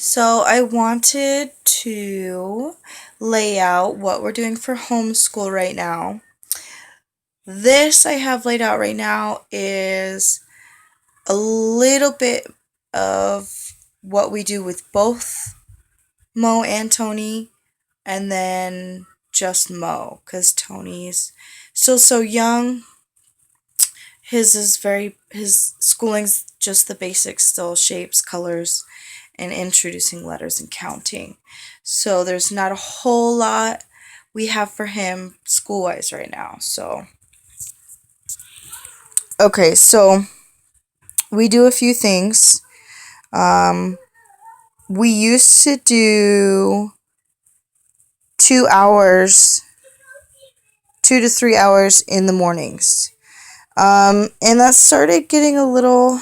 So I wanted to lay out what we're doing for homeschool right now. This I have laid out right now is a little bit of what we do with both Mo and Tony, and then just Mo, because Tony's still so young. His schooling's just the basics still, shapes, colors, and introducing letters and counting. So there's not a whole lot we have for him school wise right now. So okay, so we do a few things. Um, we used to do 2 hours, 2 to 3 hours in the mornings. And that started getting a little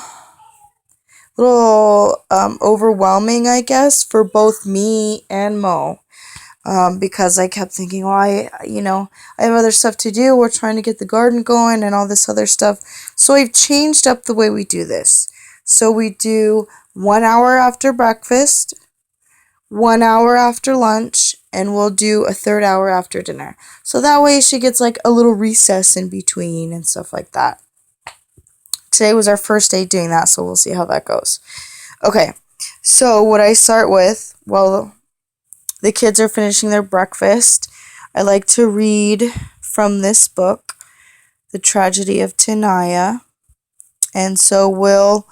overwhelming, I guess, for both me and Mo. Because I kept thinking, well, I have other stuff to do. We're trying to get the garden going and all this other stuff. So I've changed up the way we do this. So we do 1 hour after breakfast, 1 hour after lunch, and we'll do a third hour after dinner. So that way she gets like a little recess in between and stuff like that. Today was our first day doing that, so we'll see how that goes. Okay, so what I start with, well, the kids are finishing their breakfast. I like to read from this book, The Tragedy of Tenaya. And so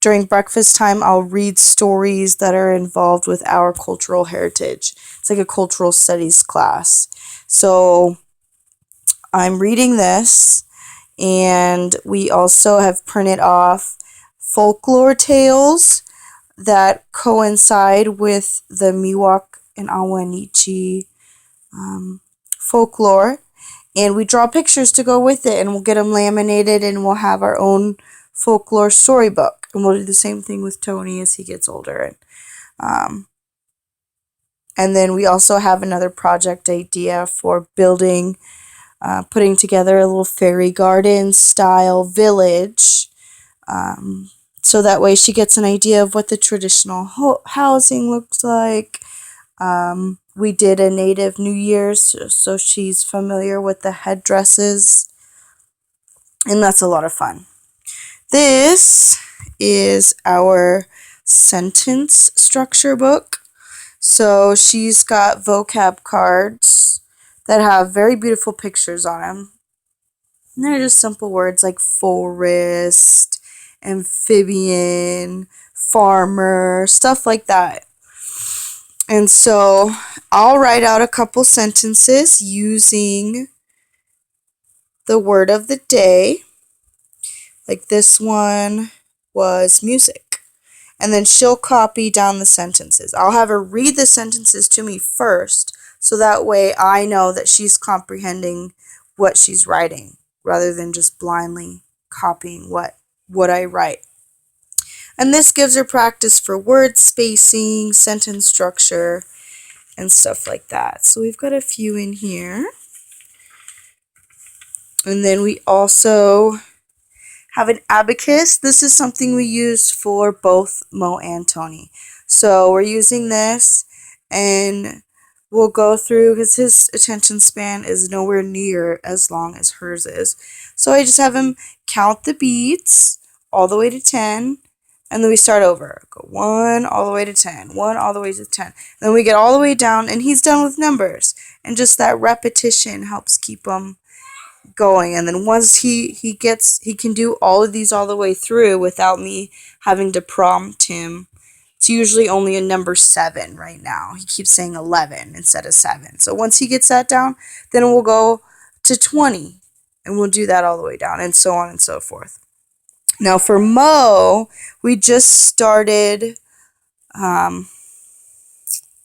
during breakfast time, I'll read stories that are involved with our cultural heritage. It's like a cultural studies class. So I'm reading this, and we also have printed off folklore tales that coincide with the Miwok and Awanichi folklore, and we draw pictures to go with it, and we'll get them laminated, and we'll have our own folklore storybook, and we'll do the same thing with Tony as he gets older. And then we also have another project idea for putting together a little fairy garden style village. So that way she gets an idea of what the traditional housing looks like. We did a Native New Year's, so she's familiar with the headdresses, and that's a lot of fun. This is our sentence structure book. So she's got vocab cards that have very beautiful pictures on them. And they're just simple words like forest, amphibian, farmer, stuff like that. And so I'll write out a couple sentences using the word of the day. Like this one was music. And then she'll copy down the sentences. I'll have her read the sentences to me first, so that way I know that she's comprehending what she's writing, rather than just blindly copying what I write. And this gives her practice for word spacing, sentence structure, and stuff like that. So we've got a few in here. And then we also have an abacus. This is something we use for both Mo and Tony. So we're using this, and we'll go through, because his attention span is nowhere near as long as hers is. So I just have him count the beats all the way to 10, and then we start over. Go 1 all the way to 10, 1 all the way to 10. And then we get all the way down, and he's done with numbers. And just that repetition helps keep him going. And then once he can do all of these all the way through without me having to prompt him. It's usually only a number 7 right now. He keeps saying 11 instead of 7. So once he gets that down, then we'll go to 20, and we'll do that all the way down, and so on and so forth. Now for Mo, we just started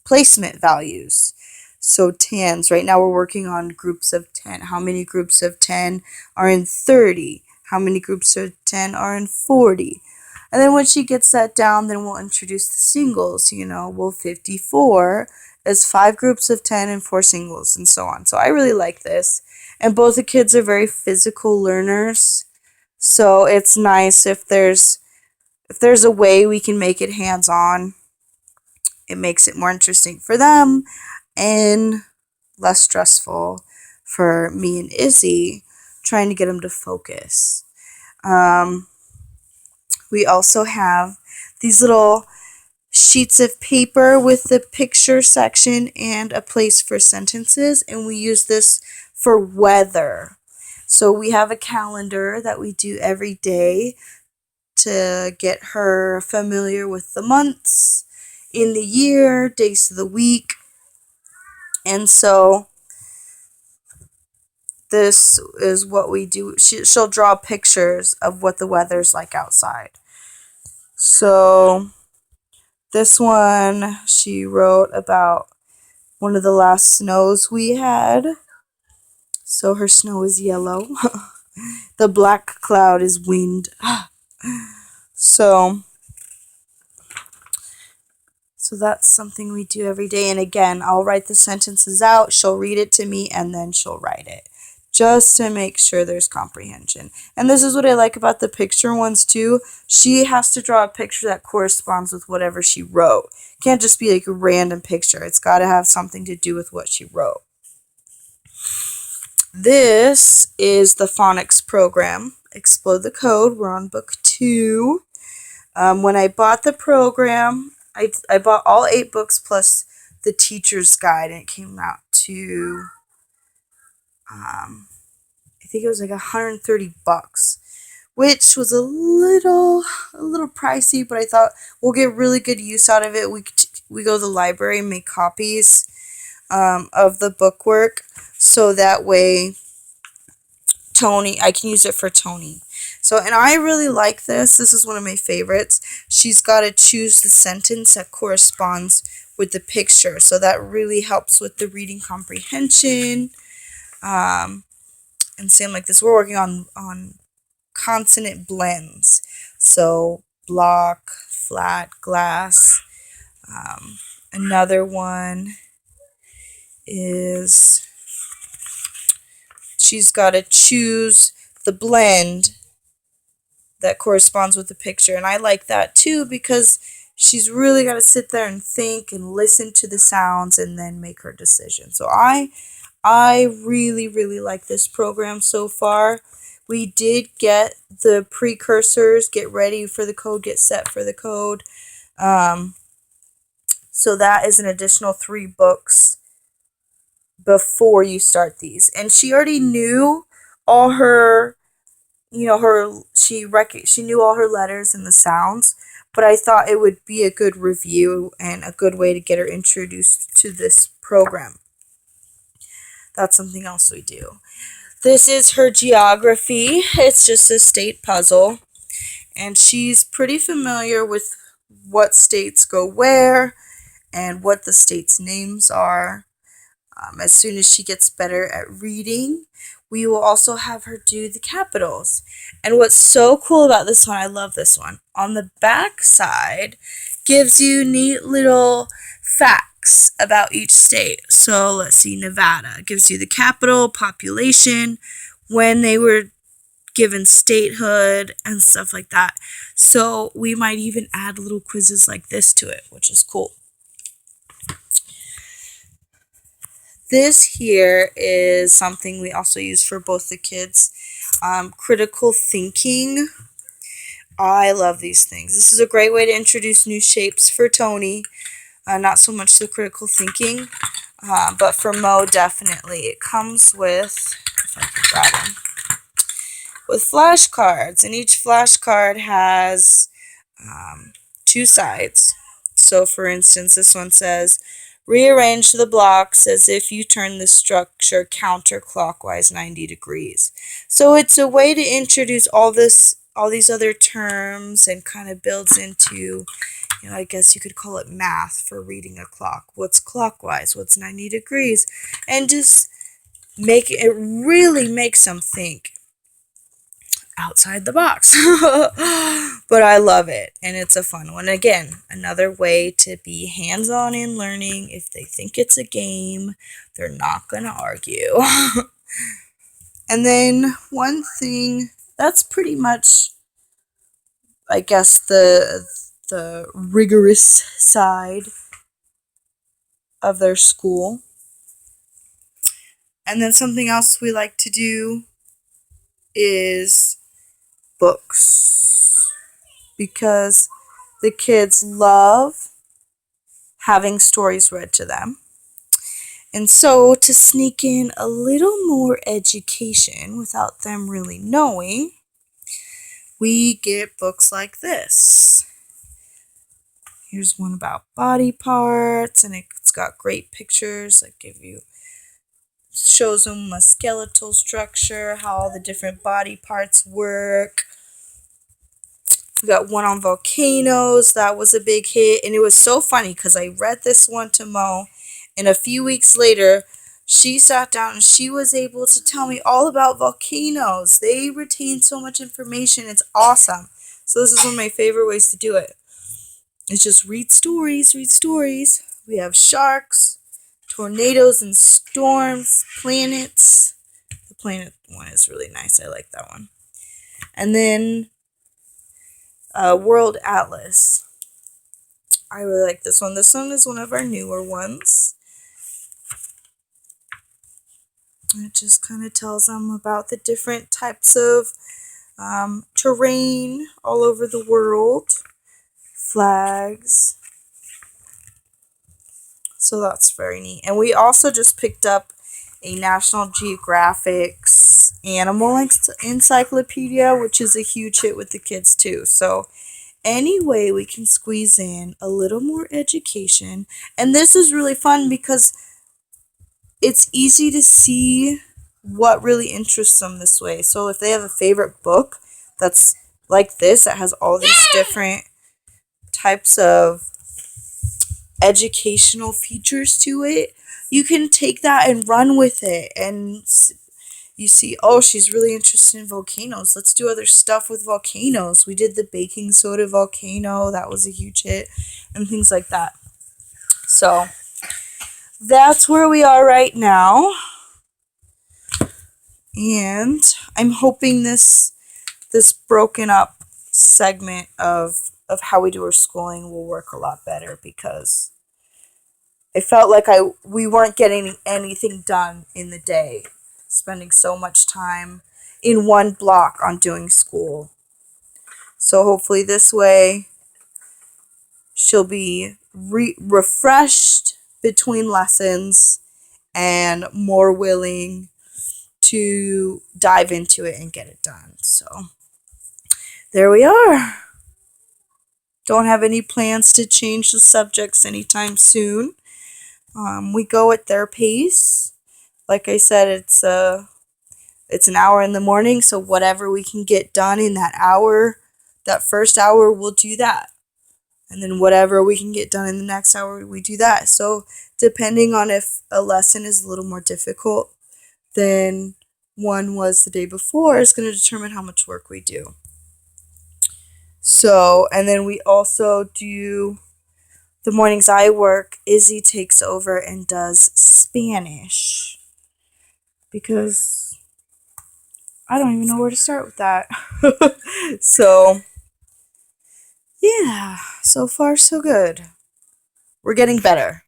placement values. So tens, right now we're working on groups of 10. How many groups of 10 are in 30? How many groups of 10 are in 40? And then when she gets that down, then we'll introduce the singles. 54 is 5 groups of 10 and 4 singles, and so on. So I really like this. And both the kids are very physical learners. So it's nice if there's if there's a way we can make it hands-on, it makes it more interesting for them and less stressful for me and Izzy trying to get them to focus. We also have these little sheets of paper with the picture section and a place for sentences, and we use this for weather. So we have a calendar that we do every day to get her familiar with the months in the year, days of the week. And so this is what we do. She'll draw pictures of what the weather's like outside. So this one, she wrote about one of the last snows we had. So her snow is yellow. The black cloud is wind. So that's something we do every day. And again, I'll write the sentences out. She'll read it to me and then she'll write it, just to make sure there's comprehension. And this is what I like about the picture ones too. She has to draw a picture that corresponds with whatever she wrote. It can't just be like a random picture. It's got to have something to do with what she wrote. This is the phonics program, Explode the Code. We're on book 2. When I bought the program, I bought all 8 books plus the teacher's guide, and it came out to I think it was like $130, which was a little pricey, but I thought we'll get really good use out of it. We go to the library and make copies of the bookwork, so that way I can use it for Tony. So, and I really like this. This is one of my favorites. She's got to choose the sentence that corresponds with the picture, so that really helps with the reading comprehension. And same like this, we're working on consonant blends. So block, flat, glass. Another one is she's got to choose the blend that corresponds with the picture. And I like that too, because she's really got to sit there and think and listen to the sounds and then make her decision. So I really, really like this program so far. We did get the precursors, get ready for the code, get set for the code. So that is an additional 3 books before you start these. And she already knew all her, she knew all her letters and the sounds, but I thought it would be a good review and a good way to get her introduced to this program. That's something else we do. This is her geography. It's just a state puzzle, and she's pretty familiar with what states go where and what the states' names are. As soon as she gets better at reading, we will also have her do the capitals. And what's so cool about this one, I love this one, on the back side gives you neat little facts about each state. So let's see, Nevada gives you the capital, population, when they were given statehood, and stuff like that. So we might even add little quizzes like this to it, which is cool. This here is something we also use for both the kids. Critical thinking. I love these things. This is a great way to introduce new shapes for Tony. Not so much the critical thinking, but for Mo, definitely. It comes with, if I can grab them, with flashcards, and each flashcard has 2 sides. So, for instance, this one says, rearrange the blocks as if you turn the structure counterclockwise 90 degrees. So it's a way to introduce all these other terms, and kind of builds into, I guess you could call it math for reading a clock. What's clockwise? What's 90 degrees? And just it really makes them think outside the box. But I love it, and it's a fun one. Again, another way to be hands-on in learning. If they think it's a game, they're not gonna argue. And then one thing, that's pretty much I guess the rigorous side of their school. And then something else we like to do is books, because the kids love having stories read to them. And so, to sneak in a little more education without them really knowing, we get books like this. Here's one about body parts, and it's got great pictures that shows them a skeletal structure, how all the different body parts work. We got one on volcanoes. That was a big hit, and it was so funny because I read this one to Mo, and a few weeks later she sat down and she was able to tell me all about volcanoes. They retain so much information. It's awesome. So this is one of my favorite ways to do it. It's just read stories, read stories. We have sharks, tornadoes and storms, planets. The planet one is really nice. I like that one. And then World Atlas. I really like this one. This one is one of our newer ones. It just kind of tells them about the different types of terrain all over the world, flags. So that's very neat. And we also just picked up a National Geographic's animal encyclopedia, which is a huge hit with the kids too. So any way we can squeeze in a little more education. And this is really fun because it's easy to see what really interests them this way. So if they have a favorite book that's like this, that has all these different types of educational features to it, you can take that and run with it. And you see, oh, she's really interested in volcanoes. Let's do other stuff with volcanoes. We did the baking soda volcano. That was a huge hit. And things like that. So that's where we are right now. And I'm hoping this broken up segment of how we do our schooling will work a lot better, because I felt like we weren't getting anything done in the day, spending so much time in one block on doing school. So hopefully this way she'll be refreshed between lessons and more willing to dive into it and get it done. So there we are. Don't have any plans to change the subjects anytime soon. We go at their pace. Like I said, it's an hour in the morning, so whatever we can get done in that hour, that first hour, we'll do that. And then whatever we can get done in the next hour, we do that. So depending on if a lesson is a little more difficult than one was the day before, is going to determine how much work we do. So, and then we also do the mornings I work, Izzy takes over and does Spanish, because I don't even know where to start with that. So, yeah, so far so good. We're getting better.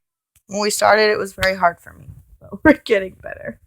When we started, it was very hard for me, but we're getting better.